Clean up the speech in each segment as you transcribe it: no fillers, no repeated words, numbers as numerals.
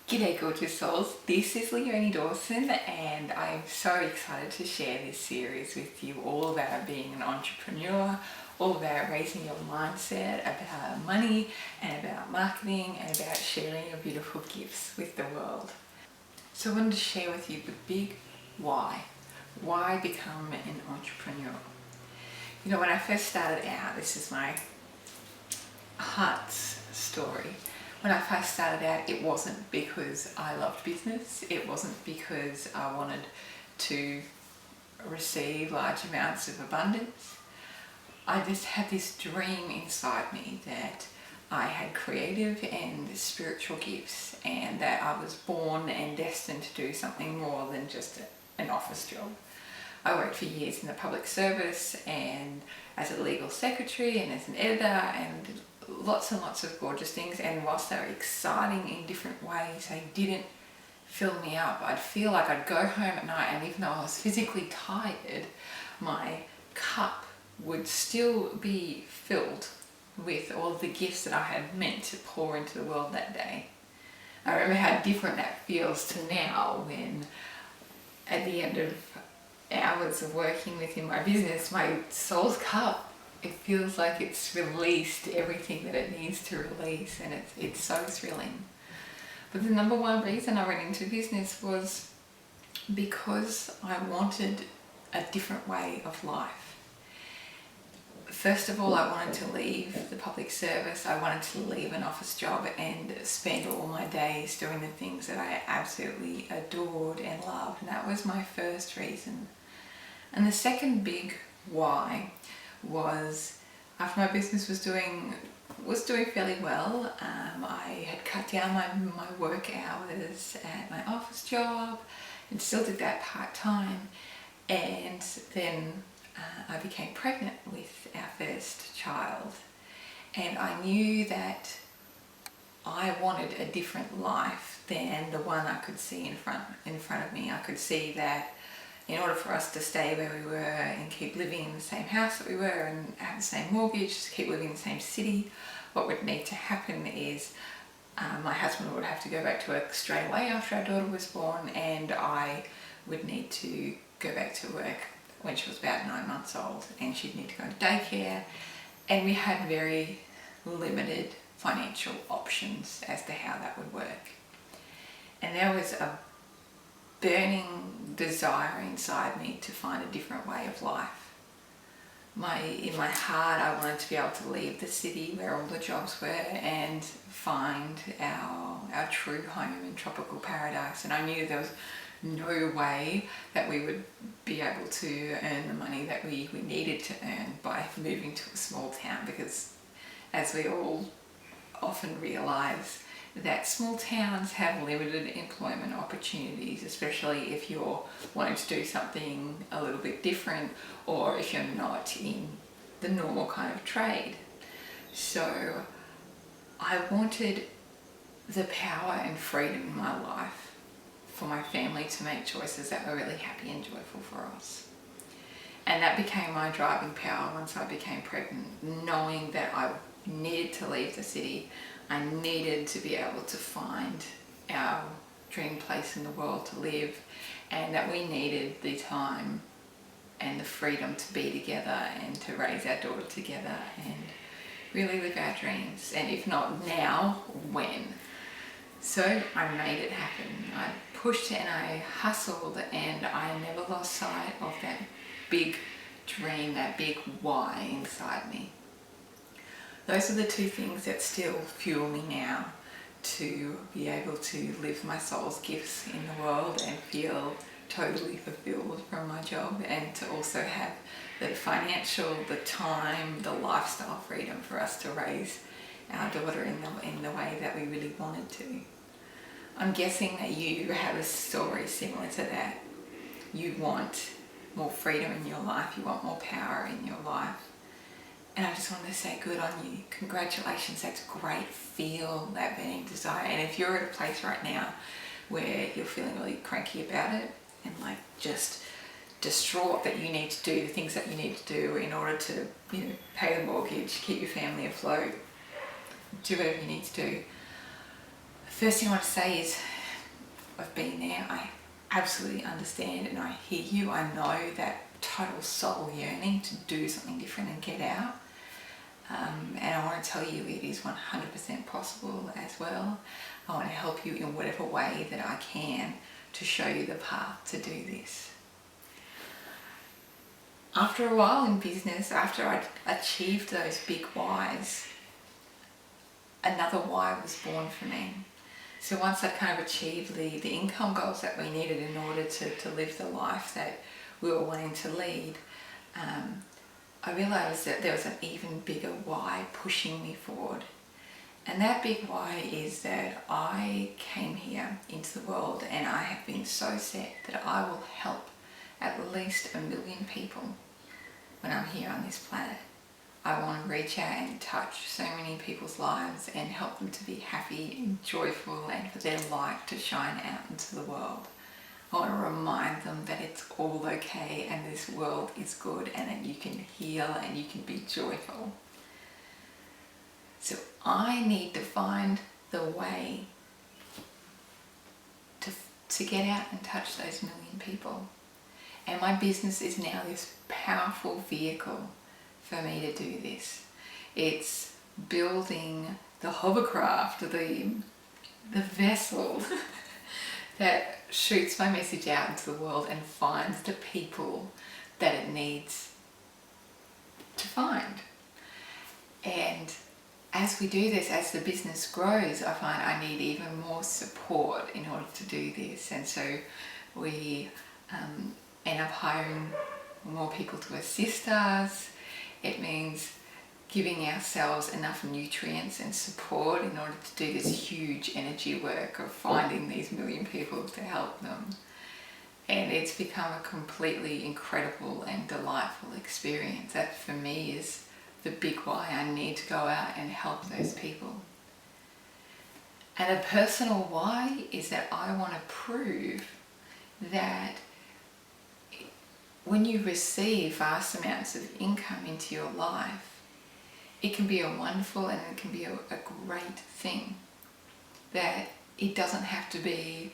G'day gorgeous souls, this is Leonie Dawson and I'm so excited to share this series with you all about being an entrepreneur, all about raising your mindset, about money and about marketing and about sharing your beautiful gifts with the world. So I wanted to share with you the big why. Why become an entrepreneur? You know, when I first started out, this is my heart's story. When I first started out, it wasn't because I loved business. It wasn't because I wanted to receive large amounts of abundance. I just had this dream inside me that I had creative and spiritual gifts and that I was born and destined to do something more than just an office job. I worked for years in the public service and as a legal secretary and as an editor and lots and lots of gorgeous things, and whilst they were exciting in different ways, they didn't fill me up. I'd feel like I'd go home at night and even though I was physically tired, my cup would still be filled with all of the gifts that I had meant to pour into the world that day. I remember how different that feels to now when at the end of hours of working within my business, my soul's cup, it feels like it's released everything that it needs to release, and it's so thrilling. But the number one reason I went into business was because I wanted a different way of life. First of all, I wanted to leave the public service. I wanted to leave an office job and spend all my days doing the things that I absolutely adored and loved, and that was my first reason. And the second big why was after my business was doing fairly well. I had cut down my work hours at my office job and still did that part-time, and then I became pregnant with our first child, and I knew that I wanted a different life than the one I could see in front of me. I could see that in order for us to stay where we were and keep living in the same house that we were and have the same mortgage, to keep living in the same city, what would need to happen is my husband would have to go back to work straight away after our daughter was born, and I would need to go back to work when she was about 9 months old, and she'd need to go to daycare, and we had very limited financial options as to how that would work. And there was a burning desire inside me to find a different way of life. In my heart, I wanted to be able to leave the city where all the jobs were and find our true home in tropical paradise. And I knew there was no way that we would be able to earn the money that we needed to earn by moving to a small town, because as we all often realise, that small towns have limited employment opportunities, especially if you're wanting to do something a little bit different or if you're not in the normal kind of trade. So I wanted the power and freedom in my life for my family to make choices that were really happy and joyful for us. And that became my driving power once I became pregnant, knowing that I needed to leave the city. I needed to be able to find our dream place in the world to live, and that we needed the time and the freedom to be together and to raise our daughter together and really live our dreams. And if not now, when? So I made it happen. I pushed and I hustled, and I never lost sight of that big dream, that big why inside me. Those are the two things that still fuel me now to be able to live my soul's gifts in the world and feel totally fulfilled from my job, and to also have the financial, the time, the lifestyle freedom for us to raise our daughter in the way that we really wanted to. I'm guessing that you have a story similar to that. You want more freedom in your life, you want more power in your life. And I just wanted to say good on you. Congratulations, that's great. Feel that burning desire. And if you're at a place right now where you're feeling really cranky about it and like just distraught that you need to do the things that you need to do in order to, pay the mortgage, keep your family afloat, do whatever you need to do. First thing I want to say is I've been there. I absolutely understand and I hear you. I know that total soul yearning to do something different and get out. And I want to tell you it is 100% possible as well. I want to help you in whatever way that I can to show you the path to do this. After a while in business, after I'd achieved those big whys, another why was born for me. So once I'd kind of achieved the income goals that we needed in order to live the life that we were wanting to lead, I realised that there was an even bigger why pushing me forward. And that big why is that I came here into the world and I have been so set that I will help at least 1 million people when I'm here on this planet. I want to reach out and touch so many people's lives and help them to be happy and joyful and for their light to shine out into the world. I want to remind them that it's all okay and this world is good and that you can heal and you can be joyful. So I need to find the way to get out and touch those 1 million people. And my business is now this powerful vehicle for me to do this. It's building the hovercraft, the vessel that shoots my message out into the world and finds the people that it needs to find. And as we do this, as the business grows, I find I need even more support in order to do this. And so we end up hiring more people to assist us. It means giving ourselves enough nutrients and support in order to do this huge energy work of finding these 1 million people to help them. And it's become a completely incredible and delightful experience. That for me is the big why I need to go out and help those people. And a personal why is that I want to prove that when you receive vast amounts of income into your life, it can be a wonderful and it can be a great thing. That it doesn't have to be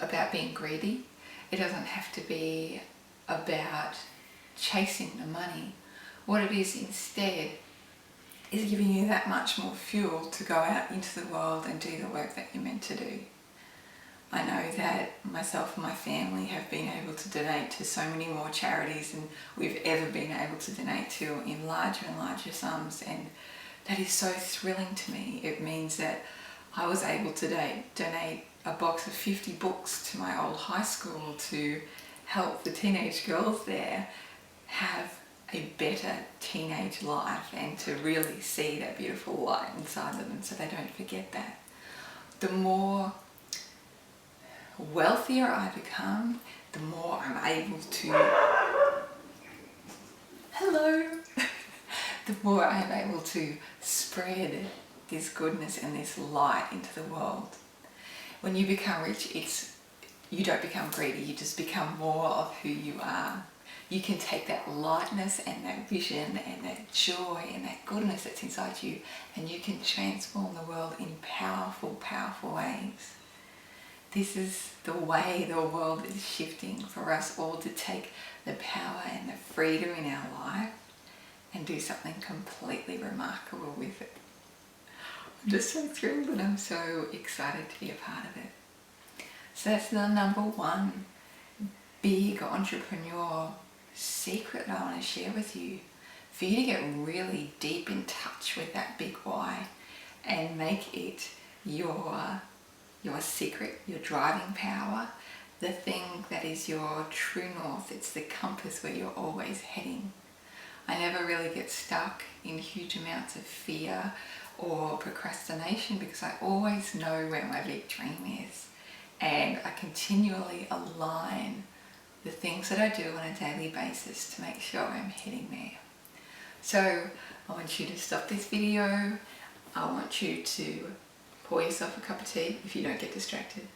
about being greedy. It doesn't have to be about chasing the money. What it is instead is giving you that much more fuel to go out into the world and do the work that you're meant to do. I know that myself and my family have been able to donate to so many more charities than we've ever been able to donate to in larger and larger sums, and that is so thrilling to me. It means that I was able to donate a box of 50 books to my old high school to help the teenage girls there have a better teenage life and to really see that beautiful light inside them, and so they don't forget that. The more wealthier I become, the more I'm able to the more I'm able to spread this goodness and this light into the world. When you become rich, you don't become greedy, you just become more of who you are. You can take that lightness and that vision and that joy and that goodness that's inside you, and you can transform the world in powerful, powerful ways. This is the way the world is shifting, for us all to take the power and the freedom in our life and do something completely remarkable with it. I'm just so thrilled and I'm so excited to be a part of it. So that's the number one big entrepreneurial secret that I want to share with you, for you to get really deep in touch with that big why and make it your secret, your driving power, the thing that is your true north. It's the compass where you're always heading. I never really get stuck in huge amounts of fear or procrastination because I always know where my big dream is, and I continually align the things that I do on a daily basis to make sure I'm heading there. So I want you to stop this video. I want you to pour yourself a cup of tea if you don't get distracted.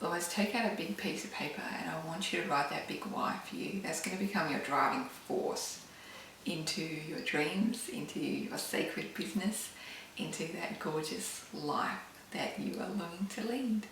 Otherwise, take out a big piece of paper and I want you to write that big why for you. That's going to become your driving force into your dreams, into your sacred business, into that gorgeous life that you are longing to lead.